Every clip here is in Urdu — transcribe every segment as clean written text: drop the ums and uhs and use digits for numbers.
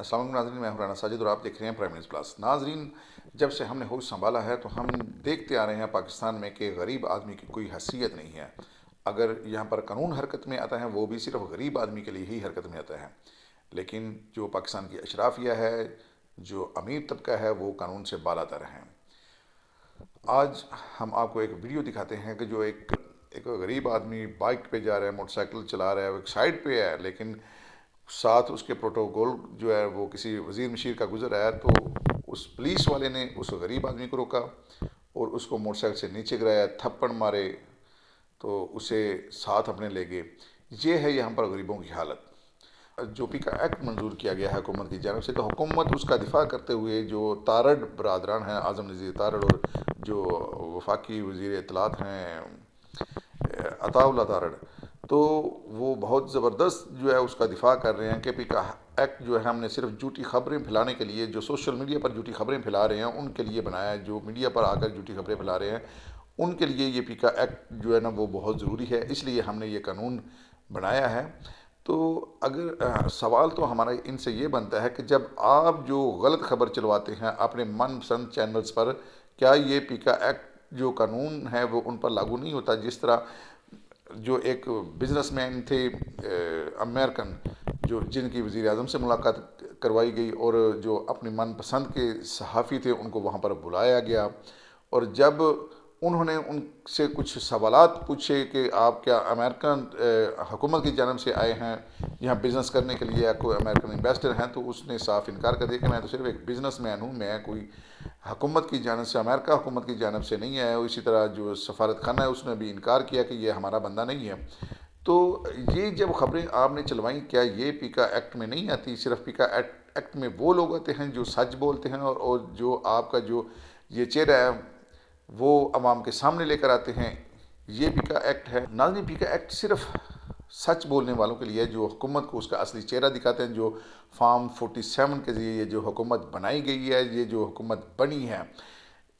السلام علیکم ناظرین، میں ہوں رانا ساجد اور آپ دیکھ رہے ہیں پرائم نیوز پلس۔ ناظرین، جب سے ہم نے ہوش سنبھالا ہے تو ہم دیکھتے آ رہے ہیں پاکستان میں کہ غریب آدمی کی کوئی حیثیت نہیں ہے۔ اگر یہاں پر قانون حرکت میں آتا ہے وہ بھی صرف غریب آدمی کے لیے ہی حرکت میں آتا ہے، لیکن جو پاکستان کی اشرافیہ ہے، جو امیر طبقہ ہے، وہ قانون سے بالاتر ہیں۔ آج ہم آپ کو ایک ویڈیو دکھاتے ہیں کہ جو ایک غریب آدمی بائک پہ جا رہا ہے، موٹر سائیکل چلا رہا ہے، وہ ایک سائڈ پہ ہے، لیکن ساتھ اس کے پروٹوکول جو ہے وہ کسی وزیر مشیر کا گزر رہا ہے، تو اس پولیس والے نے اس غریب آدمی کو روکا اور اس کو موٹر سائیکل سے نیچے گرایا، تھپڑ مارے تو اسے ساتھ اپنے لے گئے۔ یہ ہے یہاں پر غریبوں کی حالت۔ جو پی کا ایکٹ منظور کیا گیا ہے حکومت کی جانب سے، تو حکومت اس کا دفاع کرتے ہوئے جو تارڑ برادران ہیں، اعظم نذیر تارڑ، اور جو وفاقی وزیر اطلاعات ہیں عطا اللہ تارڑ، تو وہ بہت زبردست جو ہے اس کا دفاع کر رہے ہیں کہ پی کا ایکٹ جو ہے ہم نے صرف جھوٹی خبریں پھیلانے کے لیے، جو سوشل میڈیا پر جھوٹی خبریں پھیلا رہے ہیں ان کے لیے بنایا ہے، جو میڈیا پر آ کر جھوٹی خبریں پھیلا رہے ہیں ان کے لیے یہ پی کا ایکٹ جو ہے نا وہ بہت ضروری ہے، اس لیے ہم نے یہ قانون بنایا ہے۔ تو اگر سوال تو ہمارا ان سے یہ بنتا ہے کہ جب آپ جو غلط خبر چلواتے ہیں اپنے من پسند چینلز پر، کیا یہ پی کا ایکٹ جو قانون ہے وہ ان پر لاگو نہیں ہوتا؟ جس طرح جو ایک بزنس مین تھے امریکن، جن کی وزیر اعظم سے ملاقات کروائی گئی، اور جو اپنی من پسند کے صحافی تھے ان کو وہاں پر بلایا گیا، اور جب انہوں نے ان سے کچھ سوالات پوچھے کہ آپ کیا امریکن حکومت کی جانب سے آئے ہیں یہاں بزنس کرنے کے لیے، یا کوئی امریکن انویسٹر ہیں، تو اس نے صاف انکار کر دیا کہ میں تو صرف ایک بزنس مین ہوں، میں کوئی حکومت کی جانب سے، امریکہ حکومت کی جانب سے نہیں ہے۔ اسی طرح جو سفارت خانہ ہے اس نے بھی انکار کیا کہ یہ ہمارا بندہ نہیں ہے۔ تو یہ جب خبریں آپ نے چلوائیں، کیا یہ پی کا ایکٹ میں نہیں آتی؟ صرف پی کا ایکٹ میں وہ لوگ آتے ہیں جو سچ بولتے ہیں، اور جو آپ کا جو یہ چہرہ ہے وہ عوام کے سامنے لے کر آتے ہیں، یہ پی کا ایکٹ ہے۔ ناظرین، پی کا ایکٹ صرف سچ بولنے والوں کے لیے، جو حکومت کو اس کا اصلی چہرہ دکھاتے ہیں، جو فارم 47 کے ذریعے یہ جو حکومت بنائی گئی ہے، یہ جو حکومت بنی ہے،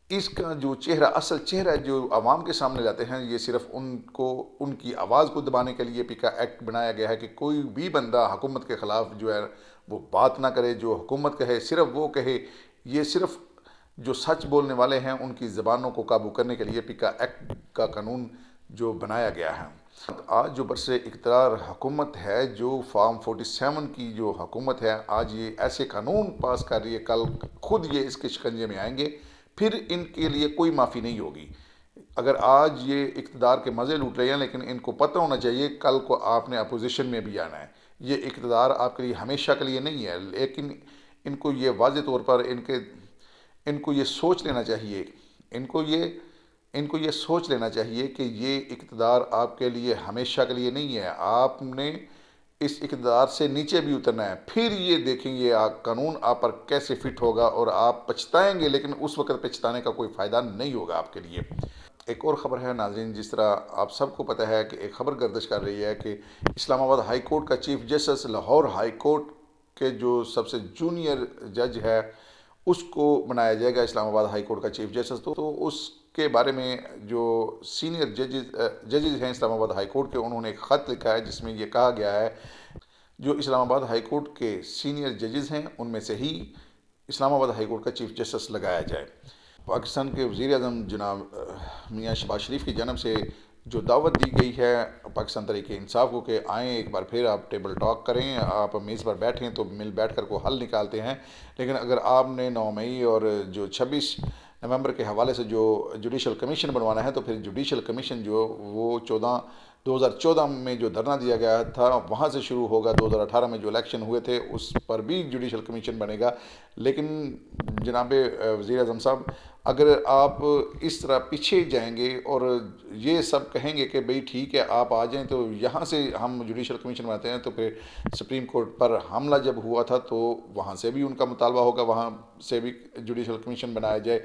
اس کا جو چہرہ، اصل چہرہ جو عوام کے سامنے لاتے ہیں، یہ صرف ان کی آواز کو دبانے کے لیے پی کا ایکٹ بنایا گیا ہے کہ کوئی بھی بندہ حکومت کے خلاف جو ہے وہ بات نہ کرے، جو حکومت کہے صرف وہ کہے۔ یہ صرف جو سچ بولنے والے ہیں ان کی زبانوں کو قابو کرنے کے لیے پی کا ایکٹ کا قانون جو بنایا گیا ہے۔ آج جو برسر اقتدار حکومت ہے، جو فارم 47 کی جو حکومت ہے، آج یہ ایسے قانون پاس کر رہی ہے، کل خود یہ اس کے شکنجے میں آئیں گے، پھر ان کے لیے کوئی معافی نہیں ہوگی۔ اگر آج یہ اقتدار کے مزے لوٹ رہے ہیں، لیکن ان کو پتہ ہونا چاہیے کل کو آپ نے اپوزیشن میں بھی آنا ہے۔ یہ اقتدار آپ کے لیے ہمیشہ کے لیے نہیں ہے، لیکن ان کو یہ واضح طور پر ان کو یہ سوچ لینا چاہیے، ان کو یہ سوچ لینا چاہیے کہ یہ اقتدار آپ کے لیے ہمیشہ کے لیے نہیں ہے۔ آپ نے اس اقتدار سے نیچے بھی اترنا ہے، پھر یہ دیکھیں گے قانون آپ پر کیسے فٹ ہوگا، اور آپ پچھتائیں گے، لیکن اس وقت پچھتانے کا کوئی فائدہ نہیں ہوگا آپ کے لیے۔ ایک اور خبر ہے ناظرین، جس طرح آپ سب کو پتہ ہے کہ ایک خبر گردش کر رہی ہے کہ اسلام آباد ہائی کورٹ کا chief justice, Lahore high court کے جو سب سے جونیئر جج ہے، اس کو بنایا جائے گا اسلام آباد ہائی کورٹ کا چیف جسٹس۔ تو اس کے بارے میں جو سینئر ججز ہیں اسلام آباد ہائی کورٹ کے، انہوں نے ایک خط لکھا ہے جس میں یہ کہا گیا ہے جو اسلام آباد ہائی کورٹ کے سینئر ججز ہیں ان میں سے ہی اسلام آباد ہائی کورٹ کا چیف جسٹس لگایا جائے۔ پاکستان کے وزیر اعظم جناب میاں شہباز شریف کی جانب سے جو دعوت دی گئی ہے پاکستان تحریک انصاف کو کہ آئیں ایک بار پھر آپ ٹیبل ٹاک کریں، آپ میز پر بیٹھیں تو مل بیٹھ کر کو حل نکالتے ہیں، لیکن اگر آپ نے 9 مئی اور جو 26 نومبر کے حوالے سے جو جوڈیشل کمیشن بنوانا ہے، تو پھر جوڈیشل کمیشن جو وہ 2014 میں جو دھرنا دیا گیا تھا وہاں سے شروع ہوگا، 2018 میں جو الیکشن ہوئے تھے اس پر بھی جوڈیشل کمیشن بنے گا۔ لیکن جناب وزیر اعظم صاحب، اگر آپ اس طرح پیچھے جائیں گے اور یہ سب کہیں گے کہ بھئی ٹھیک ہے آپ آ جائیں، تو یہاں سے ہم جوڈیشل کمیشن بناتے ہیں، تو پھر سپریم کورٹ پر حملہ جب ہوا تھا تو وہاں سے بھی ان کا مطالبہ ہوگا، وہاں سے بھی جوڈیشل کمیشن بنایا جائے۔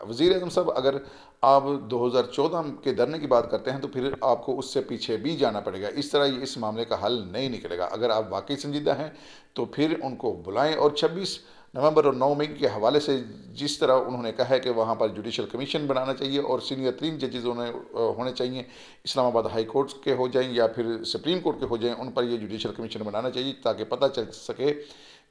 وزیر اعظم صاحب، اگر آپ 2014 کے دھرنے کی بات کرتے ہیں تو پھر آپ کو اس سے پیچھے بھی جانا پڑے گا، اس طرح یہ اس معاملے کا حل نہیں نکلے گا۔ اگر آپ واقعی سنجیدہ ہیں تو پھر ان کو بلائیں، اور 26 نومبر اور 9 مئی کے حوالے سے جس طرح انہوں نے کہا ہے کہ وہاں پر جوڈیشل کمیشن بنانا چاہیے اور سینئر ترین ججز ہونے چاہیے، اسلام آباد ہائی کورٹ کے ہو جائیں یا پھر سپریم کورٹ کے ہو جائیں، ان پر یہ جوڈیشل کمیشن بنانا چاہیے تاکہ پتہ چل سکے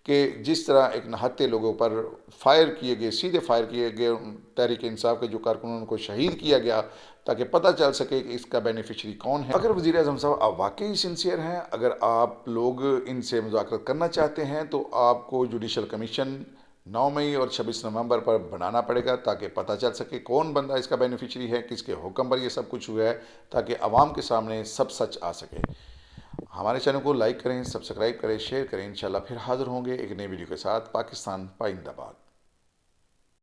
کہ جس طرح ایک نہتے لوگوں پر فائر کیے گئے، سیدھے فائر کیے گئے، تحریک انصاف کے جو کارکنوں کو شہید کیا گیا تاکہ پتہ چل سکے کہ اس کا بینیفیشری کون ہے۔ اگر وزیر اعظم صاحب آپ واقعی سنسیئر ہیں، اگر آپ لوگ ان سے مذاکرات کرنا چاہتے ہیں تو آپ کو جوڈیشل کمیشن 9 مئی اور 26 نومبر پر بنانا پڑے گا تاکہ پتہ چل سکے کون بندہ اس کا بینیفیشری ہے، کس کے حکم پر یہ سب کچھ ہوا ہے، تاکہ عوام کے سامنے سب سچ آ سکے۔ ہمارے چینل کو لائک کریں، سبسکرائب کریں، شیئر کریں۔ انشاءاللہ پھر حاضر ہوں گے ایک نئی ویڈیو کے ساتھ۔ پاکستان پائندہ باد۔